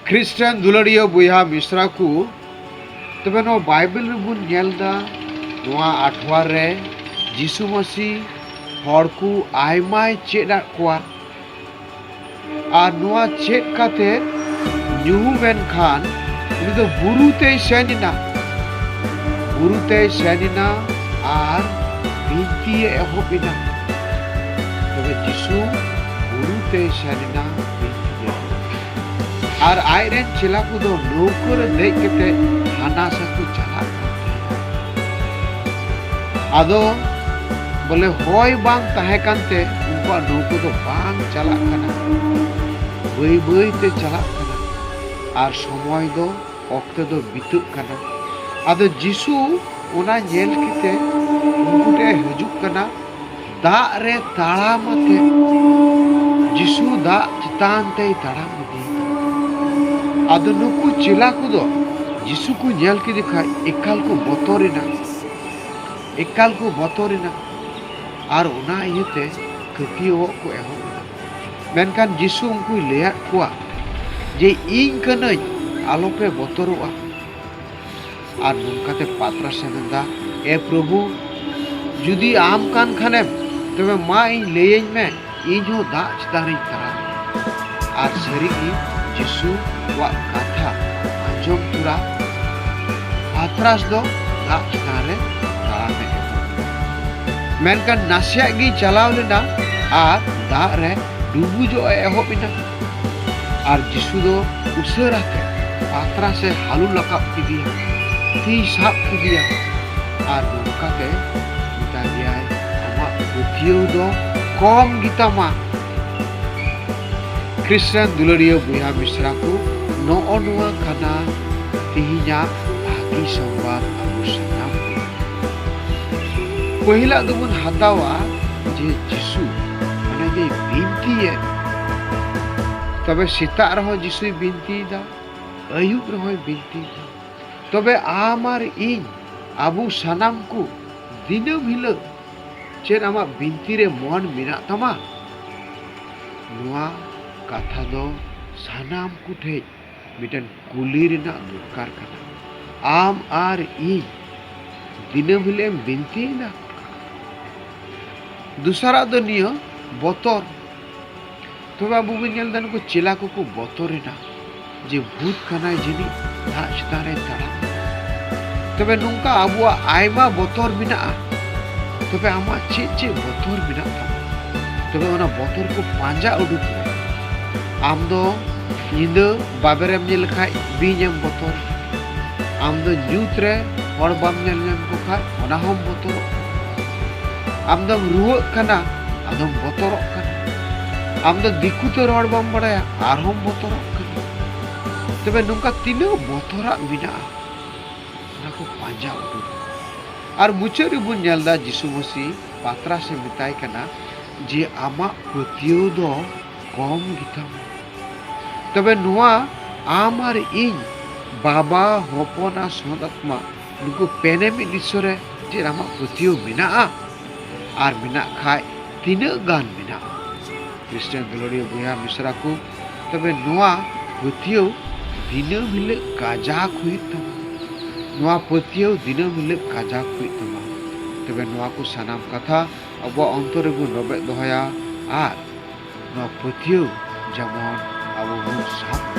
ख्रिस्टान दुलारिया बुया मिश्रा को तबे नो बाइबल रेबुन नेलदा नोआ आठवा रे जीसु मसीह हर को आयमाय चेदा कोआ आर नोआ चेद काते न्यू बेन खान उनी दो बुरुते सेनिना आर बिनती एहोबिना तबे जीसु बुरुते सेनिना और आयरन चिला को दो नौकर देख के हाना सकु चला आदो बोले होय बांग ताहे कांते उनका नौकर दो बांग चला कना बई बई ते चला कना और समय दो ओक्ते दो बितुक कना आदो जीसु ओना नेल किते उनको ते हजुक कना दा रे ताड़ामते जीसु दा चितान ते ताड़ाम दी आदो नुकु चिला को दो जीसु को नेल के दिखा एकाल को बतोरिना और उना इयते कतियो को एहो मेनकान जीसु उनको लेया कोआ जे इन कनई आलोपे बतरोआ और नुकाते पात्रा सेनदा ए प्रभु जुदी आम कान खाने तबे मा इन लेयें में इन हो दा चितारिन तरा और सरी जीसु वा कथा आंजम तुरा पात्रास दो दा चितारे तारामे मेनकान नासिया गी चलाव लेना आर दा रे डुबु जो एहोबिना और जीसु दो उसराते पात्रा से हालू लकाप किदिया ती साप किदिया और नोकाते मिता दिया अमा बुद्धियो दो कम गीतामा ख्रिस्टान दुलारिया बुया मिश्रा को नोआ खाना तिहिना भागी संवाद आबो सानाम पहिला दुबुन हातावा जे जीसु माने जे बिनती है तबे सीता रहो जीसु बिनती दा अयुब रहो बिनती दा तबे आमार इन आबू सानाम को दिनम हिलो चेन आमा बिनती रे मन मिना तमा नुआ कथा दो सानाम कुठे मिटन कुली रेना दरकार कना आम आर इन दिनम हिले बिनती ना दूसरा दो नियो बतर तबे आबू बिनल दन को चिला को बतरेना जे भूत खाना जिनी दा चितारे ताड़ा तबे नुंका आबुआ आयमा बतर बिना तबे आमा चे बतर बिना तबे ओना बतर को पांजा उडुक आम दो निंद बाबेरेम नेल खाय बिनेम बतर आम दो न्यूत रे हर बाम नेल नेम को खाय ओना हम बतर आम दो रुव कना आदम बतर कना आम दो दिकुते रड़ बाम बड़ाया आर हम बतर कना तबे नुंका तीनो बतरा बिना ना को पांजा उडुक और मुचेरी बुन नेलदा जीसु मसीह पात्रा से मिताय कना जे आमा प्रतियो दो कम गीताम तबे नुआ आमार इन बाबा होपना सोदात्मा नुको पेनेमि निसरे जे आमा प्रतियो मिना और मिना खाय तीना गान मिना ख्रिस्टान दुलारिया बुया मिश्रा को तबे नुआ प्रतियो दिनम हिले काजाक हुई नुआ प्रतियो दिनम हिले काजाक हुई तमा तबे नुआ को सानाम कथा अब अंतर को रबे दोहया आर नुआ प्रतियो जेमन अब साब